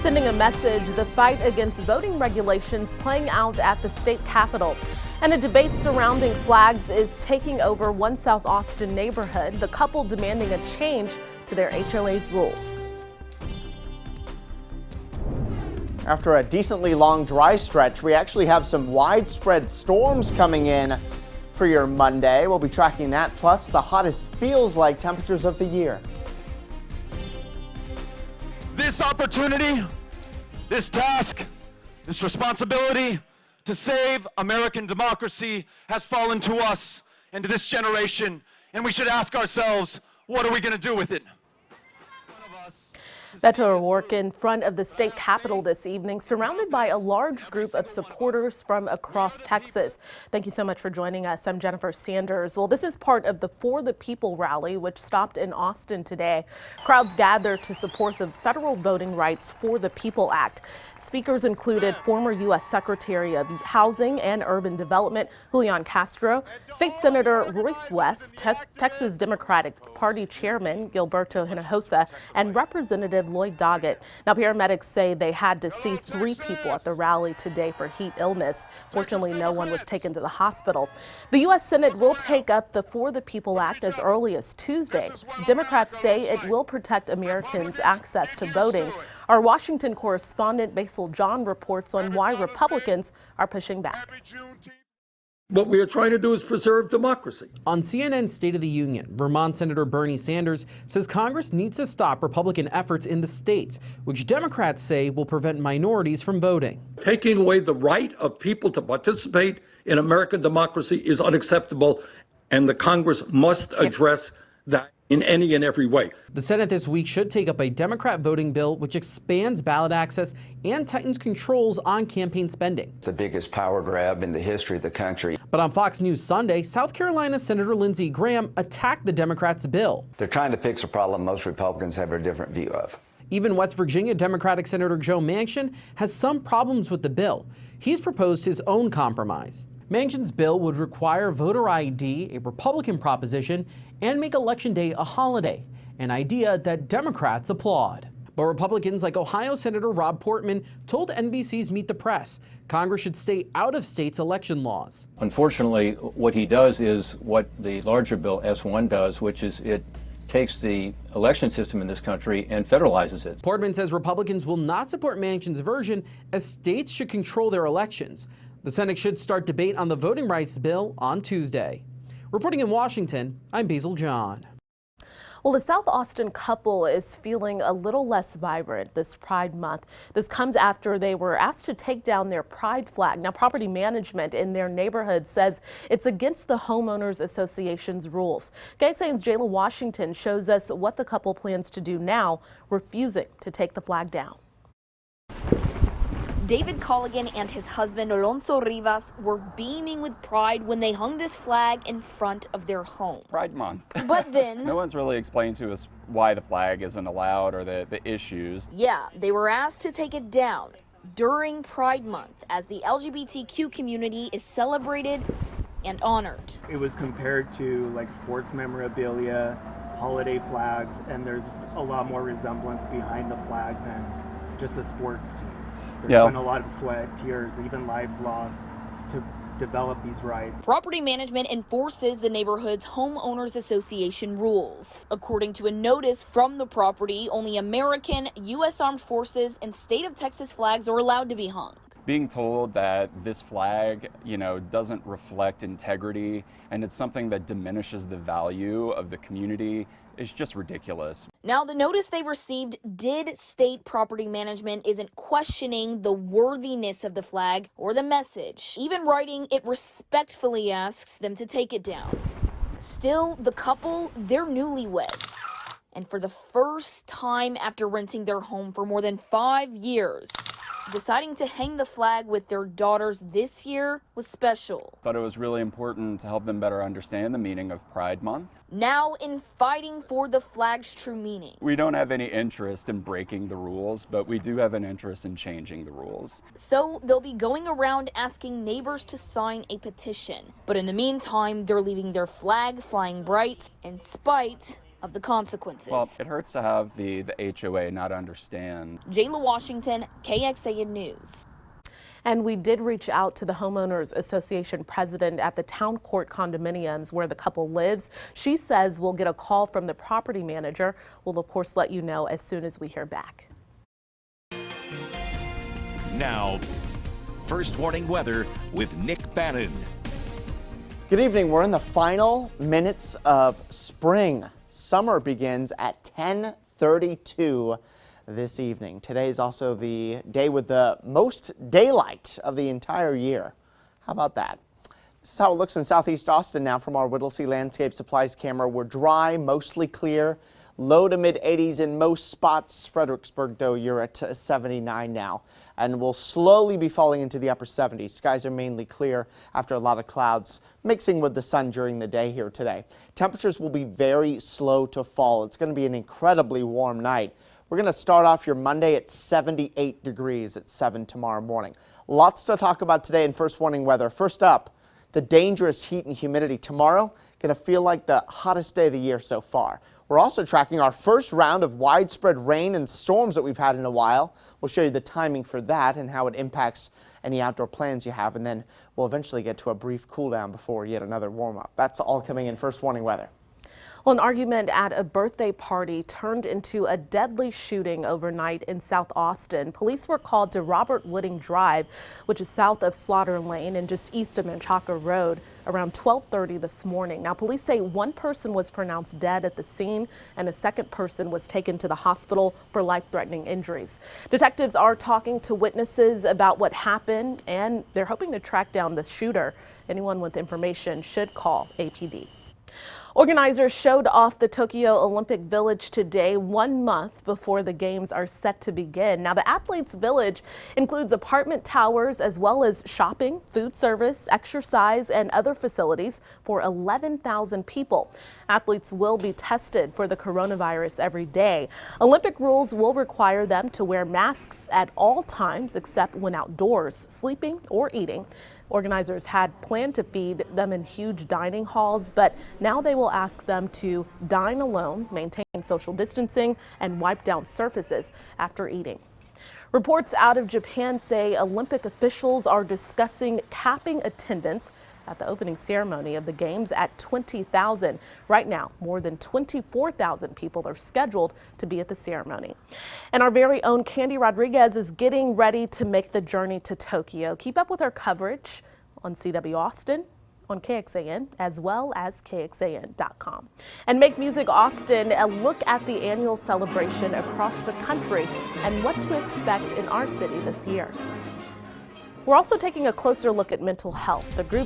sending a message, the fight against voting regulations playing out at the state capitol. And a debate surrounding flags is taking over one South Austin neighborhood, the couple demanding a change to their HOA's rules. After a decently long dry stretch, we actually have some widespread storms coming in for your Monday. We'll be tracking that, plus the hottest feels like temperatures of the year. This opportunity, this task, this responsibility to save American democracy has fallen to us and to this generation, and we should ask ourselves, what are we going to do with it? Beto O'Rourke in front of the state capitol this evening, surrounded by a large group of supporters from across Texas. Thank you so much for joining us. I'm Jennifer Sanders. Well, this is part of the For the People rally, which stopped in Austin today. Crowds gathered to support the federal Voting Rights for the People Act. Speakers included former U.S. Secretary of Housing and Urban Development Julian Castro, State Senator Royce West, Texas Democratic Party Chairman Gilberto Hinojosa, and Representative Lloyd Doggett. Now, paramedics say they had to see 3 people at the rally today for heat illness. Fortunately, no one was taken to the hospital. The U.S. Senate will take up the For the People Act as early as Tuesday. Democrats say it will protect Americans' access to voting. Our Washington correspondent Basil John reports on why Republicans are pushing back. What we are trying to do is preserve democracy. On CNN's State of the Union, Vermont Senator Bernie Sanders says Congress needs to stop Republican efforts in the states, which Democrats say will prevent minorities from voting. Taking away the right of people to participate in American democracy is unacceptable, and the Congress must address that in any and every way. The Senate this week should take up a Democrat voting bill which expands ballot access and tightens controls on campaign spending. It's the biggest power grab in the history of the country. But on Fox News Sunday, South Carolina Senator Lindsey Graham attacked the Democrats' bill. They're trying to fix a problem most Republicans have a different view of. Even West Virginia Democratic Senator Joe Manchin has some problems with the bill. He's proposed his own compromise. Manchin's bill would require voter ID, a Republican proposition, and make Election Day a holiday, an idea that Democrats applaud. But Republicans like Ohio Senator Rob Portman told NBC's Meet the Press Congress should stay out of states' election laws. Unfortunately, what he does is what the larger bill S1 does, which is it takes the election system in this country and federalizes it. Portman says Republicans will not support Manchin's version, as states should control their elections. The Senate should start debate on the voting rights bill on Tuesday. Reporting in Washington, I'm Basil John. Well, the South Austin couple is feeling a little less vibrant this Pride Month. This comes after they were asked to take down their Pride flag. Now, property management in their neighborhood says it's against the Homeowners Association's rules. KXAN's Jayla Washington shows us what the couple plans to do now, refusing to take the flag down. David Colligan and his husband Alonso Rivas were beaming with pride when they hung this flag in front of their home. Pride Month. But then no one's really explained to us why the flag isn't allowed or the issues. Yeah, they were asked to take it down during Pride Month as the LGBTQ community is celebrated and honored. It was compared to like sports memorabilia, holiday flags, and there's a lot more resemblance behind the flag than just a sports team. There's been a lot of sweat, tears, even lives lost to develop these rights. Property management enforces the neighborhood's Homeowners Association rules. According to a notice from the property, only American, U.S. Armed Forces, and state of Texas flags are allowed to be hung. Being told that this flag, doesn't reflect integrity and it's something that diminishes the value of the community is just ridiculous. Now, the notice they received did state property management isn't questioning the worthiness of the flag or the message. Even writing, it respectfully asks them to take it down. Still, the couple, they're newlyweds. And for the first time after renting their home for more than 5 years, deciding to hang the flag with their daughters this year was special. But it was really important to help them better understand the meaning of Pride Month. Now in fighting for the flag's true meaning. We don't have any interest in breaking the rules, but we do have an interest in changing the rules. So they'll be going around asking neighbors to sign a petition. But in the meantime, they're leaving their flag flying bright in spite of the consequences. Well, it hurts to have the HOA not understand. Jayla Washington, KXAN News. And we did reach out to the Homeowners Association president at the Town Court condominiums where the couple lives. She says we'll get a call from the property manager. We'll, of course, let you know as soon as we hear back. Now, first warning weather with Nick Bannon. Good evening. We're in the final minutes of spring. Summer begins at 10:32 this evening. Today is also the day with the most daylight of the entire year. How about that? This is how it looks in southeast Austin now from our Whittlesey Landscape Supplies camera. We're dry, mostly clear, low to mid 80s in most spots. Fredericksburg, though, you're at 79 now, and we'll slowly be falling into the upper 70s. Skies are mainly clear after a lot of clouds mixing with the sun during the day here today. Temperatures will be very slow to fall. It's going to be an incredibly warm night. We're going to start off your Monday at 78 degrees at 7 tomorrow morning. Lots to talk about today in first warning weather. First up, the dangerous heat and humidity tomorrow. Going to feel like the hottest day of the year so far. We're also tracking our first round of widespread rain and storms that we've had in a while. We'll show you the timing for that and how it impacts any outdoor plans you have. And then we'll eventually get to a brief cool down before yet another warm up. That's all coming in first warning weather. Well, an argument at a birthday party turned into a deadly shooting overnight in South Austin. Police were called to Robert Whitting Drive, which is south of Slaughter Lane and just east of Menchaca Road, around 12:30 this morning. Now, police say one person was pronounced dead at the scene and a second person was taken to the hospital for life-threatening injuries. Detectives are talking to witnesses about what happened, and they're hoping to track down the shooter. Anyone with information should call APD. Organizers showed off the Tokyo Olympic Village today, 1 month before the games are set to begin. Now, the Athletes Village includes apartment towers as well as shopping, food service, exercise, and other facilities for 11,000 people. Athletes will be tested for the coronavirus every day. Olympic rules will require them to wear masks at all times except when outdoors, sleeping, or eating. Organizers had planned to feed them in huge dining halls, but now they will ask them to dine alone, maintain social distancing, and wipe down surfaces after eating. Reports out of Japan say Olympic officials are discussing capping attendance at the opening ceremony of the games at 20,000. Right now, more than 24,000 people are scheduled to be at the ceremony. And our very own Candy Rodriguez is getting ready to make the journey to Tokyo. Keep up with our coverage on CW Austin, on KXAN, as well as KXAN.com. And Make Music Austin, a look at the annual celebration across the country and what to expect in our city this year. We're also taking a closer look at mental health. The group